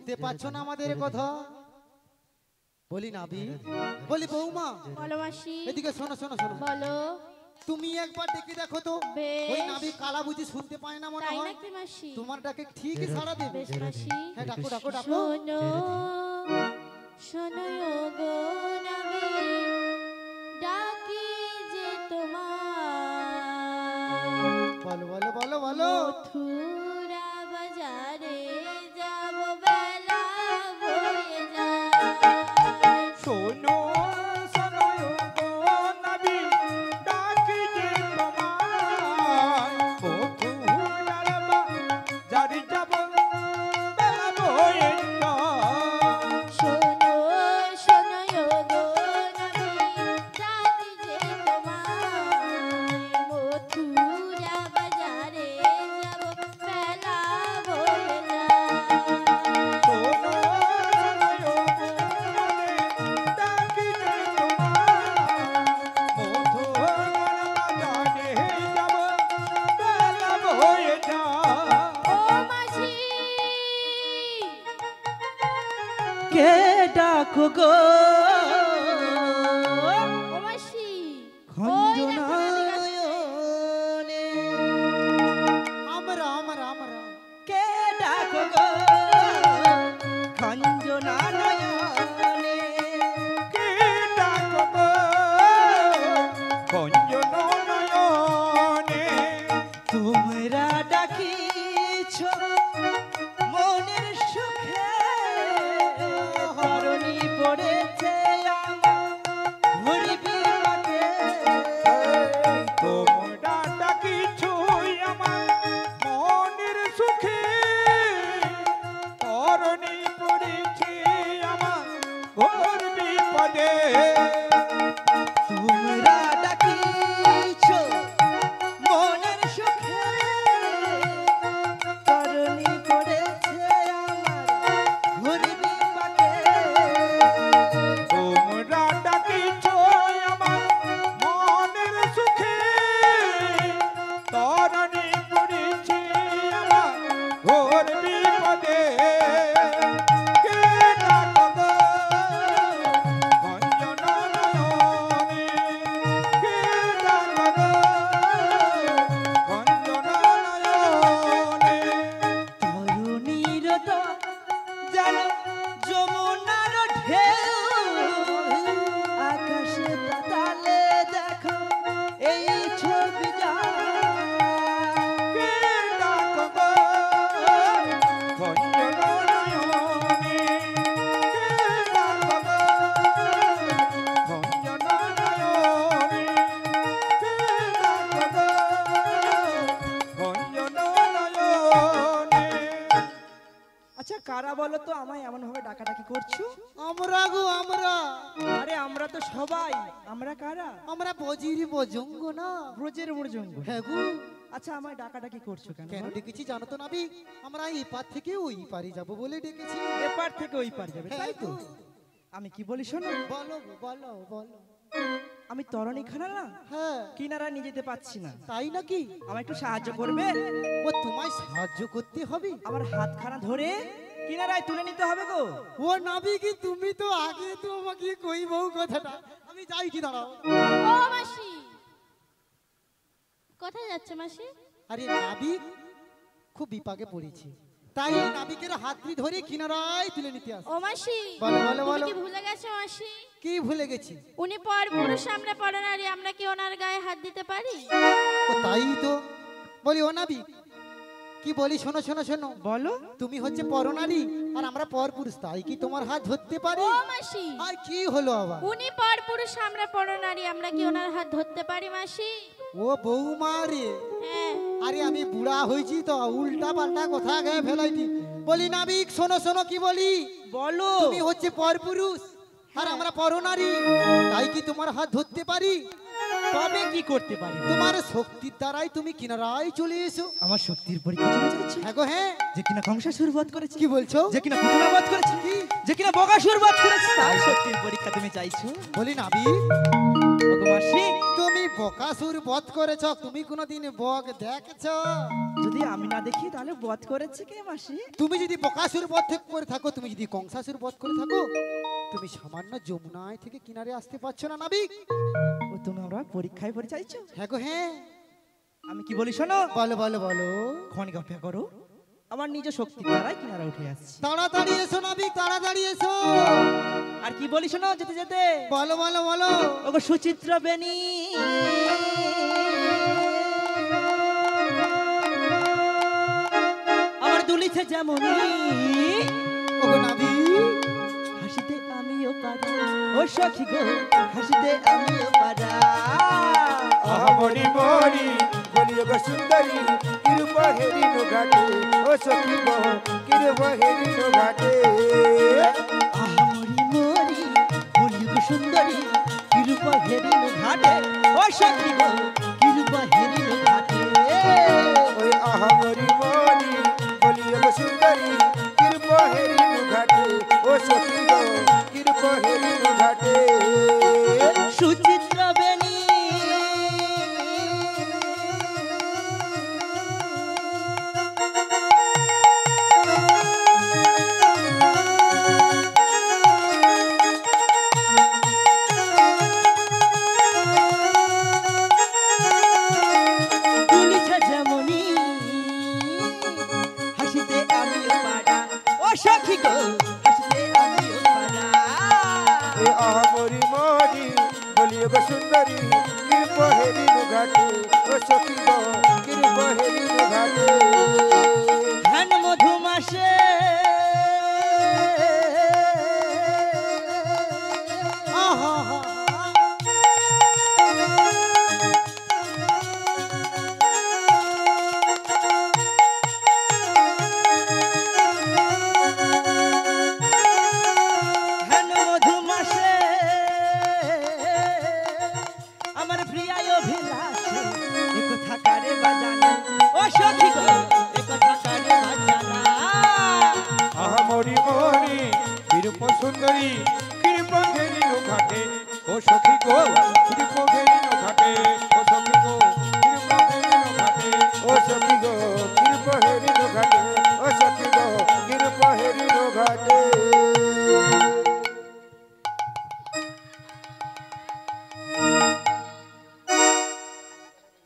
শুনতে পাচ্ছ না আমাদের কথা? বলি নাবি, বলি বৌমা, বলো মাসি। এদিকে শোনো শোনো শোনো। বলো। তুমি একবার ডেকে দেখো তো। ওই নাবি কালা বুঝি শুনতে পায় না মনে হয়। তাই নাকি মাসি? তোমার ডাকে ঠিকই সাড়া দেবে। বেশ মাসি। হ্যাঁ ডাকো ডাকো ডাকো। শোনো শোনো গো নাবি, ডাকি যে তোমায়। বলো বলো বলো বলো। মথুরা বাজারে যাব, বেলা হয়ে যায়। শোনো শোনো গো নাবি, ডাকি যে তোমায়। মথুরার বাজারে যাব, বেলা হয়ে যায়। শোনো শোনো গো নাবি, ডাকি যে তোমায়। মথুরা বাজারে যাব, বেলা হয়ে যায়। শোনো শোনো গো নাবি, ডাকি যে তোমায়। মথুরার বাজারে যাব, বেলা হয়ে যায়। ও মাঝি, কে ডাকো গো ও মাসি, খঞ্জনায়নে? আমরা আমরা আমরা কে ডাকো গো খঞ্জনায়নে? কি ডাকো গো খঞ্জনায়নে? তোমরা ডাকিছ মনের সুখে, ধরণী পড়েছে আমার হরি বিপাকে। তোমরা ডাকিছই আমার মনের সুখে, ধরণী পড়েছে আমার ঘোর বিপদে। তোমরা ডাকিছ মনের সুখে, ধরণী পড়েছে আমার হরি বিপাকে। তোমরা ডাকিছই আমার মনের সুখে, ধরণী পড়েছে আমার ঘোর বিপদে। কে ডাকো গো খঞ্জনায়নে? কে ডাকো গো খঞ্জনায়নে? তরুণীর দল যেন যমুনার ঢেউ, আকাশে পাতালে দেখো এই ছবিটা। কে ডাকো গো খঞ্জনায়নে? কে ডাকো গো খঞ্জনায়নে? কে ডাকো গো খঞ্জনায়নে? আচ্ছা কারা বলো তো আমায় এমন ভাবে ডাকাডাকি করছো? আমরা গো আমরা আরে আমরা তো সবাই। আমরা কারা? আমরা বজির বজঙ্গ না। ব্রজের মরজঙ্গ। হ্যাঁ গো। আচ্ছা আমায় ডাকাডাকি করছো কেন? কেন ডেকেছি জানো তো নাবি? আমরা এই পার থেকে ওই পারে যাব বলে ডেকেছি। এপার থেকে ওই পার যাবে তাই তো? আমি কি বলি শোনো, বলো গো, বলো বলো। আমি তরণী খানা না হ্যাঁ কিনারা নিয়ে যেতে পাচ্ছি না। তাই নাকি? আমায় একটু সাহায্য করবে? ও তোমায় সাহায্য করতে হবে? আমার হাতখানা ধরে কিনারায় তুলে নিতে হবে গো। ও নাবি কি তুমি তো আগে তো আমাকে কইবো কথাটা। আমি যাই কি দাঁড়াও। ও মাসি, কোথায় যাচ্ছে মাসি? আরে নাবিক খুব বিপাকে পড়েছে, তাই এই নাবিকের হাতটি ধরে কিনারায় তুলে নিতে আসে। ও মাসি, বলো, বলো, তুমি বলো। কি ভুলে গেছো মাসি? কি ভুলে গেছি? উনি পরপুরুষ, আমরা পরনারী, আমরা কি ওনার গায়ে হাত দিতে পারি? ও তাই তো বলি। ও নাবিক কি বলি শোনো শোনো শোনো। বলো। তুমি হচ্ছে পরনারী আর আমরা পরপুরুষ, তাই কি তোমার হাত ধরতে পারি? ও মাসি, আর কি হলো আবার? উনি পরপুরুষ, আমরা পরনারী, আমরা কি ওনার হাত ধরতে পারি মাসি? ও বৌমা রে, হ্যাঁ। আরে আমি বুড়া হয়েছি তো উল্টা পাল্টা কথা গায়ে ফেলাইছি। বলি নাবিক শোনো শোনো কি বলি। বলো। তুমি হচ্ছে পরপুরুষ আর আমরা পরনারী, তাই কি তোমার হাত ধরতে পারি? তবে কি করতে পারি? তোমার শক্তির দ্বারাই তুমি কিনারায় চলে এসো। আমার শক্তির পরীক্ষা চলে যাচ্ছে। হ্যাঁ গো হ্যাঁ। যে কিনা কংসাসুর বধ করেছে। কি বলছো? যে কিনা পুতনা বধ করেছে। যে কিনা বকাসুর বধ করেছে। তাই শক্তির পরীক্ষা তুমি চাইছো? বলি নাবি ওগো মাসি, তুমি বকাসুর বধ করেছ, তুমি কোনোদিন বক দেখেছ? যদি আমি না দেখি তাহলে বধ করেছে কে মাসি? তুমি যদি বকাসুর বধ করে থাকো, তুমি যদি কংসাসুর বধ করে থাকো, তুমি সামান্য যমুনায় থেকে কিনারে আসতে পারছো না নাবিক? ও তুমি আমরা পরীক্ষায় পড়ে চাইছো? হ্যাঁ গো হ্যাঁ। আমি কি বলি শোনো, বলো বলো বলো। ক্ষণিক অপেক্ষা করো, আমার নিজ শক্তির দ্বারাই কিনারা উঠে আসছি। তাড়াতাড়ি এসো নাবিক, তাড়াতাড়ি এসো। আর কি বলি শোনো, যেতে যেতে বলো বলো বলো। ওগো সুচিত্রা বেনি, আমার দুলিছে যেমনি, ওগো নাবিক, হাসিতে আমিও পারা, ও সখী গো হাসিতে আমিও পারা। মরি মরি বলিও গো সুন্দরী কিরূপ হেরিন ঘাটে ও সখী গো কিরূপ হেরিন ঘাটে মরি মরি বলি গো সুন্দরী কিরূপ হেরিন ঘাটে, ও সখী গো কিরূপ হেরিন ঘাটে। ওই মরি মরি বলিও গো সুন্দরী কিরূপ হেরিন ঘাটে ও সখী গো কিরূপ হেরিন ঘাটে সুচিত্রা বেনি, তুলিছে যেমনি, হাসিতে আমিও পারা, ও সখী গো হাসিতে আমিও পারা। মরি মরি বলিও গো সুন্দরী কিরূপ হেরিন ঘাটে ও সখী গো কিরূপ হেরিন ঘাটে ধান মধু মাসে আহা হা। ধান মধু মাসে আমার প্রিয়ায় অভিলাষে একথা কারে বাজানা, ও সখী গো একথা কারে বাজানা। মরি মরি কিরূপ সুন্দরী কিরূপ ঘেরিল ঘাটে ও সখী গো কিরূপ ঘেরিল ঘাটে ও সখী গো কিরূপ ঘেরিল ঘাটে ও সখী গো কিরূপ হেরিল ঘাটে ও সখী গো কিরূপ হেরিল ঘাটে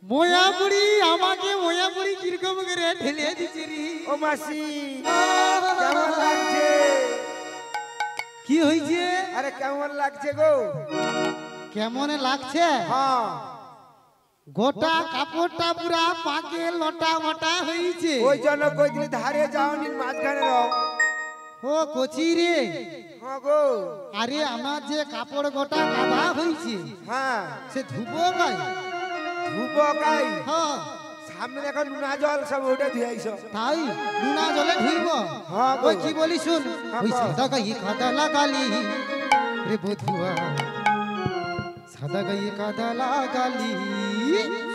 ময়াপুরি আমাকে ময়াপুরি কিরকম করে ঢেলে দিছে রে। ও মাসি কেমন লাগছে কি হয়েছে? আরে কেমন লাগছে গো কেমন লাগছে? হ্যাঁ গোটা কাপড়টা পুরা পাকে লটা মটা হয়েছে। ওই জন্য কইদিন ধারে যাওনি মাঝখানে রও ও কচি রে, হ্যাঁ গো আরে আমার যে কাপড় গোটা কাদা হয়েছে, হ্যাঁ সে ধুবো গাই। ভুবকাই হ্যাঁ সামনে এখন নুনা জল সব ওটা ধুয়াইছ তাই নুনা জলে ধুইব। হ্যাঁ গো। ওই কি বলি শুন, হ্যাঁ ওই বল। সাদা গাই কাদা লাগালি রে বধুয়া, সাদা গাই কাদা লাগালি।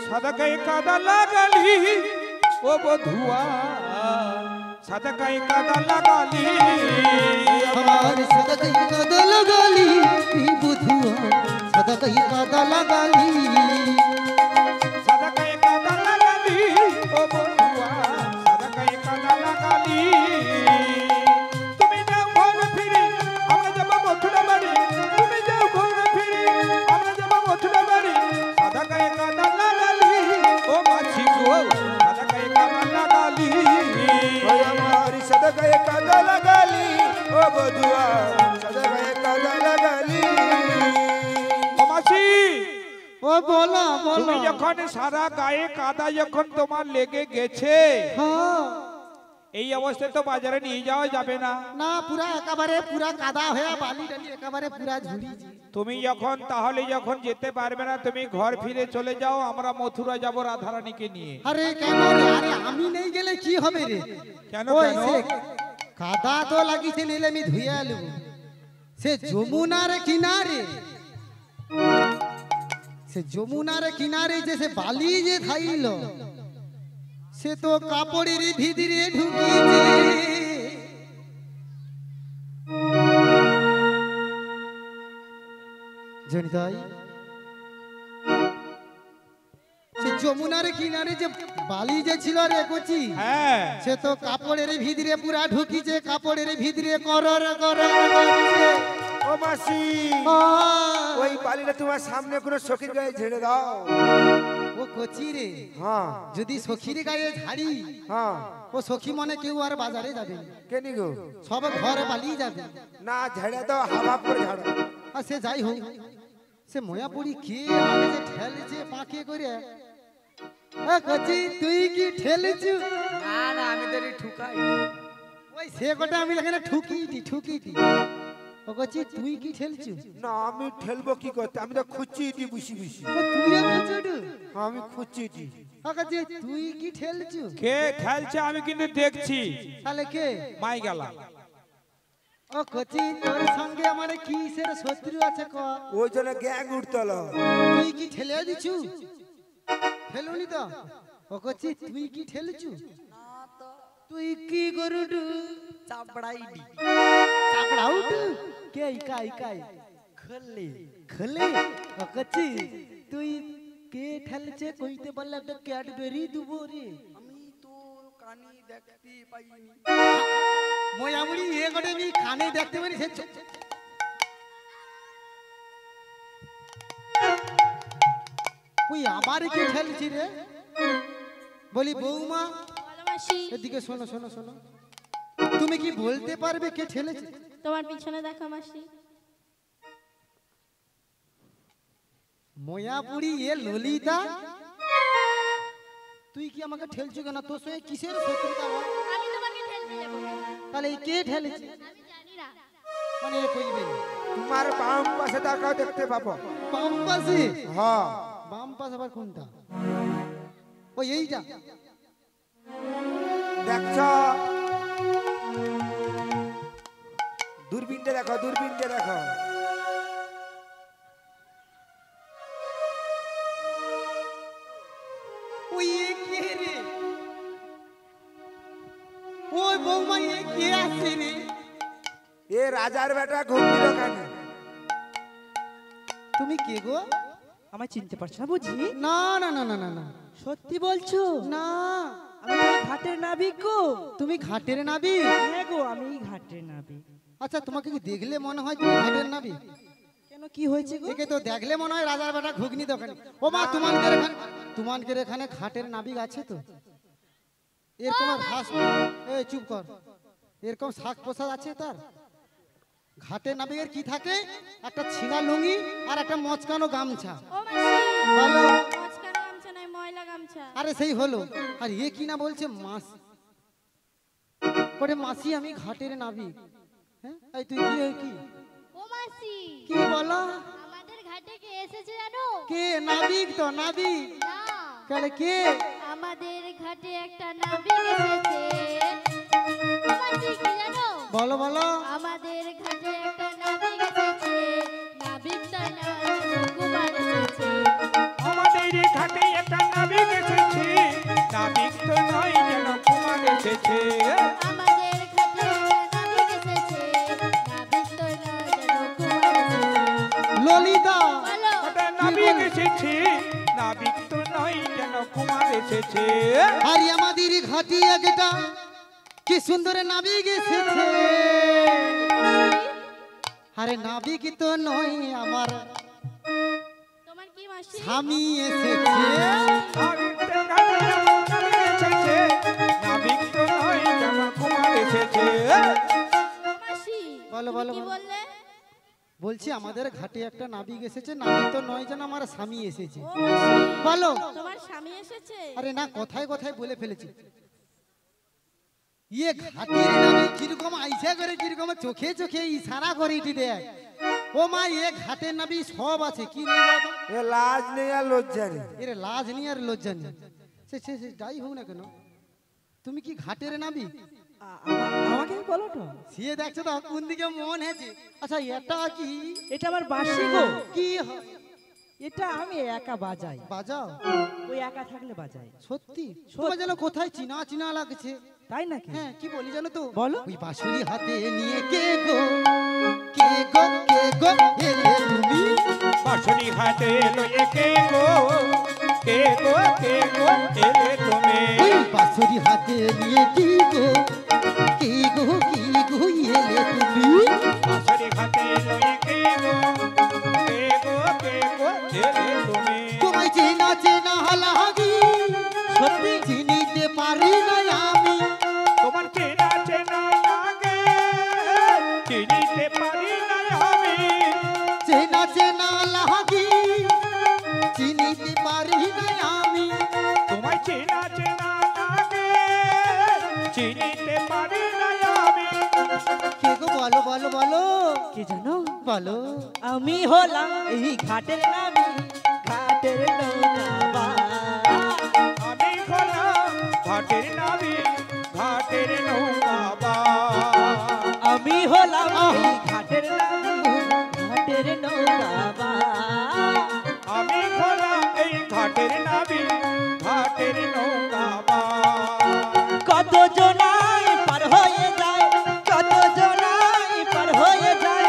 সাদা গায়ে কাদা লাগালি ও বধুয়া সাদা গায়ে কাদা লাগালি আমার সাদা গাই কাদা লাগালি রে বধুয়া, সাদা গাই কাদা লাগালি। সাদা গায়ে কাদা লাগালি ও বধুয়া সাদা গায়ে কাদা লাগালি তুমি যাও ঘরে ফিরে আমরা যাব মথুরা বাড়ি তুমি যাও ঘরে ফিরে আমরা যাব মথুরা বাড়ি সাদা গায়ে কাদা লাগালি ও মাছি গো সাদা গায়ে কাদা লাগালি ওই আমার সাদা গায়ে কাদা লাগালি ও বধুয়া সাদা গায়ে কাদা লাগালি ও মাছি ও বলো বলো। তুমি যখন সারা গায়ে কাদা যখন তোমার লেগে গেছে হ্যাঁ এই অবস্থায় তো বাজারে নিয়ে যাওয়া যাবে না না, পুরা একেবারে পুরা কাদা হয়ে বালি টালি একেবারে পুরা ঝুড়িছে। তুমি যখন তাহলে যখন যেতে পারবে না তুমি ঘর ফিরে চলে যাও আমরা মথুরা যাব রাধারানীকে নিয়ে আরে কেন রে? আরে আমি নেই গেলে কি হবে রে? কেন, ওই কেন? সে কাদা তো লাগিছে, নিলে আমি ধুয়ে আলু। সে যমুনার কিনারে, সে যমুনার কিনারে যে সে বালি যে খাইল, সে তো কাপড়ের ভিতরে ঢুকিয়েছে। জনিতাই যমুনার কিনারে যে বালি যে ছিল রে কচি, হ্যাঁ সে তো কাপড়ের ভিতরে পুরা ঢুকিছে, কাপড়ের ভিতরে করর করর করছে। ও মাসি, ওই বালিটা তোমার সামনে কোনো সখীর গায়ে ঝেড়ে দাও। ও কচি রে, হ্যাঁ যদি সখীর গায়ে ঝাড়ি, হ্যাঁ। ও সখী মনে কেউ আর বাজারে যাবে না, কেনি গো? সব ঘরে পালিয়ে যাবে। না ঝেড়ে দাও, হাওয়া করে ঝাড়ো। আর সে যাই হোক, সে ময়াপুরি কে আমাকে যে ঠেলেছে পাকে করে। কচি তুই কি ঠেলেছু? না না, আমি তো ঠুকাই। ওই সে কটা আমি এখানে ঠুকিটি। ও কচি তুই কি ঠেলছু? না আমি ঠেলবো কি করতে, আমি তো খুঁজছি দি বুঝি বুঝি। তুইও খুঁজুডু? আমি খুঁজছি দি। কচি তুই কি ঠেলছু? কে খেলছে আমি কিন্তু দেখছি। তাহলে কে? মাই গেলা। ও কচি তোর সঙ্গে আমার কিসের শত্রু আছে ক? ওই জন্য গ্যাং উঠতল। তুই কি ঠেলে দিছু? ফেলুনি তো? ও কচি তুই কি ঠেলছু? তুই কি গরুডু? চাপড়াইডি। চাপড়াউডু? কে কাই? খলে। খলে? ও কচি তুই কে ঠেলছে কইতে বললে একটা ক্যাডবেরি দুবো রে। আমি তো কানি দেখতে পাইনি। ময়ামুড়ি এ করে আমি কানে দেখতে পারি সে ওই আবার কি ঠেলছি রে? বলি বৌমা বলো মাসি। এদিকে শোনো। তুমি কি বলতে পারবে কে ঠেলেছে? তোমার পিছনে দেখো মাসি। ময়াপুরি এ ললিতা, তুই কি আমাকে ঠেলছো কেন? তোর সঙ্গে কিসের শত্রুতা আমার? আমি তোমাকে ঠেলতে যাব কেন? তাহলে এই কে ঠেলেছে? আমি জানি না। মানে এ কইবে তোমার বাম পাশে তাকাও, দেখতে পাবো। বাম পাশে? হ্যাঁ বাম পাশ আবার কোনটা? ওই এইটা? দেখছ? দূরবীনটা দেখো। ওই এ কে রে? ওই বৌমা এ কে আছে রে? এ রাজার বেটা ঘুমিল কেন? তুমি কে গো? আমায় চিনতে পারছো না বুঝি? না। সত্যি বলছো? না আমি তো এই ঘাটের নাবিক গো। তুমি ঘাটের নাবিক? হ্যাঁ গো, আমি এই ঘাটের নাবিক। আচ্ছা তোমাকে কি দেখলে মনে হয় তুমি ঘাটের নাবিক? কেন কি হয়েছে গো? একে তো দেখলে মনে হয় রাজার বেটা ঘুগনি দোকানে। ও মা তোমাদের এখানে ঘাটের নাবিক আছে তো? এরকম আর হাস, এই চুপ কর, এরকম শাক পোশাক আছে তার? ঘাটের নাবিকের কি থাকে? একটা ছিনা লুঙ্গি আর একটা মচকানো গামছা। ও মাসি। বলো। মচকানো গামছা নয়, ময়লা গামছা। আরে সেই হলো। আর এ কি না বলছে মাস, ওরে মাসি আমি ঘাটের নাবিক। হ্যাঁ এই তুই কি ও মাসি, কি বলো? আমাদের ঘাটে কে এসেছে জানো? কে? নাবিক তো নাবিক। না, তাহলে কে? আমাদের ঘাটে একটা নাবিক এসেছে। ও মাসি কি জানো? বলো। আমাদের ঘাটে একটা নাবিক এসেছে। নাবিকটা নাম কুমার এসেছে। আমাদের ঘাটে একটা নাবিক এসেছে। নাবিক তো নয় যেন কুমার এসেছে। আমাদের ঘাটে একটা নাবিক এসেছে। নাবিক তো নয় যেন কুমার এসেছে। ললিতা বলো। একটা নাবিক এসেছে। নাবিক তো নয় যেন কুমার এসেছে। আর আমাদের ঘাটি একটা কি সুন্দর নাবিক এসেছে। আরে নাবিক তো নয় আমার তোমার কি মাসি? স্বামী এসেছে। নাবিক তো ঘাটে নাবিক এসেছে। নাবিক তো নয় যেন কুমার এসেছে। ও মাসি, বলো, তুমি বলো, কি বলো। বললে? বলছি আমাদের ঘাটে একটা নাবিক এসেছে। নাবিক তো নয় যেন আমার স্বামী এসেছে। ও মাসি, বলো। তোমার স্বামী এসেছে? আরে না, কথায় বলে ফেলেছি। ইয়ে ঘাটের নামে কিরকম আইসা করে, কিরকম চোখে ইশারা করে ইটি দেয়। ও মা এ ঘাটের নাবি সব আছে, কি নেই বাবা? এ লাজ নেই আর লজ্জা নেই। এর লাজ নেই আর লজ্জা নেই। সে যাই হোক না কেন, তুমি কি ঘাটের নাবি? আমাকে বলো তো। সে দেখছো তো কোন দিকে মন হয়েছে। আচ্ছা এটা কি? এটা আমার বাঁশি গো। কি এটা আমি একা বাজাই। বাজাও? ওই একা থাকলে বাজাই। সত্যি? তোমার যেন কোথায় চিনা লাগছে। তাই নাকি? হ্যাঁ, কি বলি জানো তো? বলো। ওই বাঁশুরি হাতে নিয়ে কে গো এলে তুমি? বাঁশরি হাতে লয়ে কে গো কে গো এলে তুমি ওই বাঁশরি হাতে নিয়ে কি গো কি গো এলে তুমি বাঁশরি হাতে লয়ে কে গো এলে তুমি তোমায় চেনা চেনা লাগি সত্যি চিনিতে পারি না আমি তোমার চেনা চেনা লাগে চিনিতে পারি না আমি চেনা চেনা লাগি চিনিতে পারি না আমি তোমার চেনা চেনা লাগে চিনিতে পারি না আমি কে গো বলো কি জানো বলো আমি হলাম এই ঘাটের নামি ঘাটের নৌকা আমি হলাম ঘাটের নাবি ঘাটের নৌকা আমি হলাম এই ঘাটের নামি ঘাটের নৌকা আমি হলাম এই ঘাটের নাবি ঘাটের নৌকা কত জনাই পার হয়ে যায় কত জনাই পার হয়ে যায়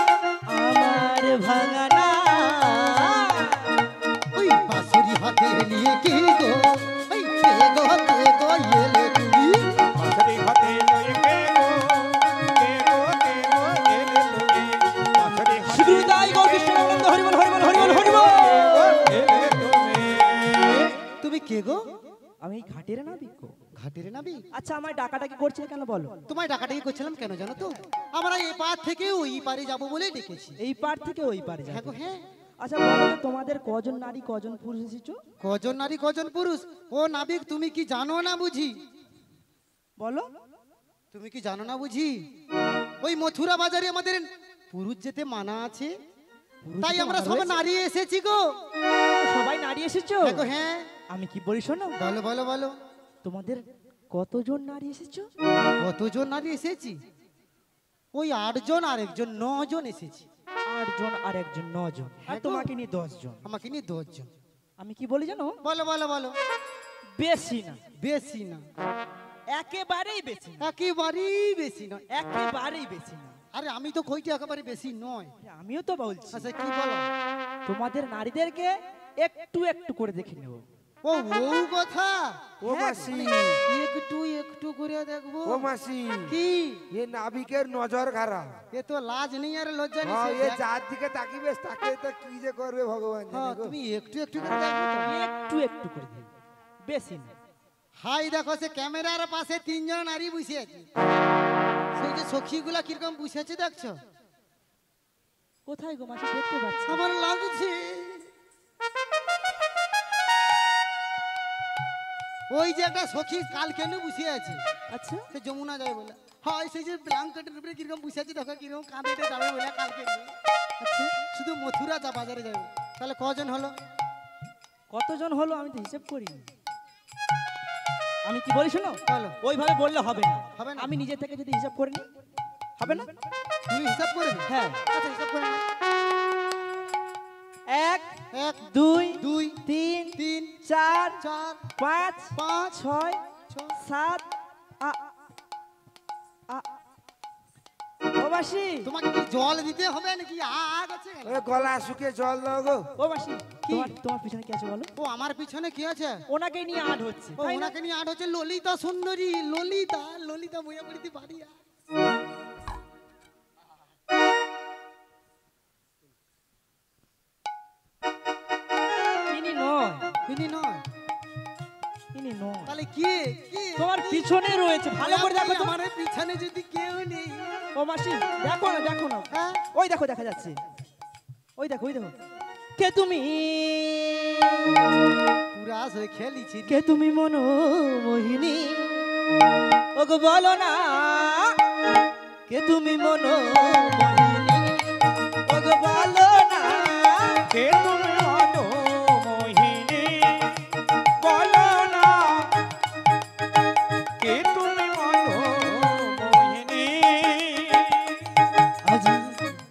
আমার ভাঙানা ওই বাঁশরি হাতে নিয়ে কি গো ওই কে গো এলে তুমি বাঁশরি হাতে লয়ে কে গো এলে তুমি বাঁশরি হাতে শ্রীদাই গো কৃষ্ণানন্দ হরিবল হরিবল হরিবল হরিবল এলে তুমি তুমি কে গো আমি এই ঘাটের নাবি গো ঘাটের নাবি আচ্ছা আমার ডাকাডাকি করছে কেন বলো তোমায় ডাকাডাকি করছিলাম কেন জানো তো আমরা এই পার থেকে ওই পারে যাব বলে ডেকেছি এই পার থেকে ওই পারে হ্যাঁ গো যাবে হ্যাঁ আচ্ছা বলো তো তোমাদের কজন নারী কজন পুরুষ এসেছো কজন নারী কজন পুরুষ ও নাবিক তুমি কি জানো না বুঝি বলো তুমি কি জানো না বুঝি ওই মথুরা বাজারে আমাদের পুরুষ যেতে মানা আছে তাই আমরা সব নারী এসেছি গো সবাই নারী এসেছো হ্যাঁ গো হ্যাঁ আমি কি বলি শোনো বলো তোমাদের কতজন নারী এসেছো কতজন নারী এসেছি ওই 8 জন আর একজন 9 জন এসেছি 8 জন আর একজন 9 জন আর হ্যাঁ গো। তোমাকে নিয়ে 10 জন আমাকে নিয়ে 10 জন আমি কি বলি জানো বলো বেশি না বেশি না একেবারেই বেশি না একেবারেই বেশি নয় একেবারেই বেশি না আরে আমি তো কইটা একেবারে বেশি নয় আরে আমিও তো বলছি আচ্ছা কি বলো তোমাদের নারীদেরকে একটু একটু করে দেখে নেব ও কথা ও মাসি একটু করে দেখবো ও মাসি কি এ নাবিকের নজর খারাপ এ তো লাজ নেই আর লজ্জা নেই হ্যাঁ সে এ দেখ- যার দিকে তাকিবে তাকে তো কি যে করবে ভগবান হ্যাঁ, জানে গো। তুমি একটু করে দেখো তো। একটু একটু করে দেব বেশি না হাই দেখো সে ক্যামেরার পাশে 3 জন নারী বসে আছে সেই যে সখীগুলা কিরকম বসে আছে দেখছো কোথায় গো মাসি দেখতে পাচ্ছি আমার লাগছে ওই যে একটা সখী কাল কেন বসে আছে আচ্ছা সে যমুনা যায় বলে হয় সেই যে ব্ল্যাঙ্কেটের উপরে কিরকম বসে আছে দেখো কিরকম কাঁদেতে যাবে বলে কালকে নিয়ে। আচ্ছা শুধু মথুরা যা বাজারে যাবে তাহলে কজন হলো কতজন হলো আমি তো হিসেব করিনি আমি কি বলি শোনো বলো। ওইভাবে বললে হবে না হবে না? আমি নিজে থেকে যদি হিসাব করে নিই হবে না তুমি হিসাব করবে হ্যাঁ আচ্ছা হিসাব করে নাও। 1 1 2 2 3 3 4 4 5 5 6 6 7 ও মাসি তোমাকে কি জল দিতে হবে নাকি আগ আছে ওই গলা শুকিয়ে জল দাও গো ও মাসি কি? তোমার পিছনে কি আছে বলো ও আমার পিছনে কি আছে ওনাকে নিয়ে আট হচ্ছে ও তাই না? ওনাকে নিয়ে আট হচ্ছে ললিতা সুন্দরী ললিতা বইয়া পড়িতে পারিয়া ইনি নয় ইনি নয় ইনি নয় তাহলে কে কে তোমার পিছনে রয়েছে ভালো করে দেখো তো আমার পিছনে যদি কেউ নেই ও মাসি দেখো না হ্যাঁ ওই দেখো দেখা যাচ্ছে ওই দেখো কে তুমি পুরা সে খেলিছি কে তুমি মনো মোহিনী ওগো বলো না কে তুমি মনো মোহিনী ওগো বলো না কে তুমি মনো মোহিনী বলো না কে তুমি মনো মোহিনী আজ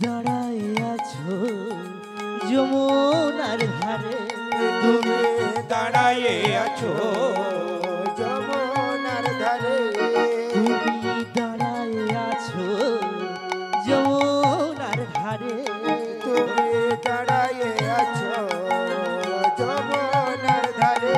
দাঁড়ায় আছো যমুনার ধারে তুমি দাঁড়ায়ে আছো যমুনার ধারে তুমি দাঁড়ায় আছো যমুনার ধারে তুমি দাঁড়ায়ে আছো যমুনার ধারে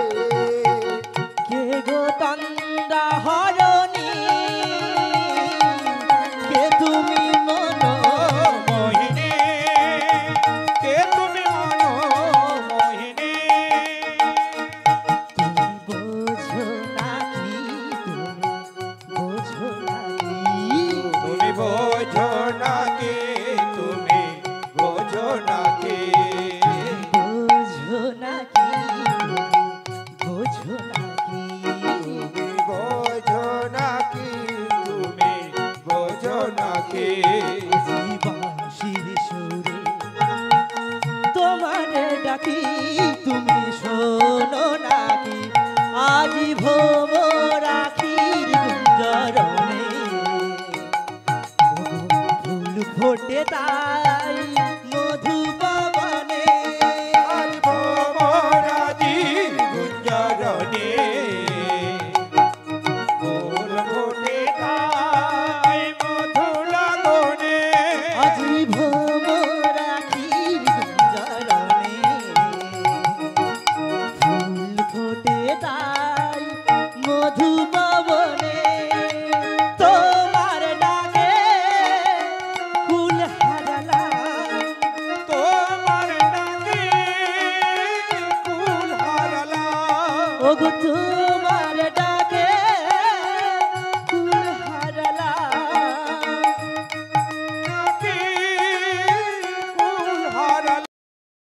আজি বাঁশির সুরে তোমারে ডাকি তুমি শোনো নাকি আজি ভোমরাখির গুঞ্জরণে ফুল ফোটে তাই মধু পবনে আজ ভোমরাজি গুঞ্জরণে ফুল ফোটে তাই মধু লাগনে আজি ভোমরাখির গুঞ্জরণে ফুল ফোটে তাই মধু পবনে তোমার ডাকে ফুল হারালা তোমার ডাকে কুল হারালা ওগো তুমি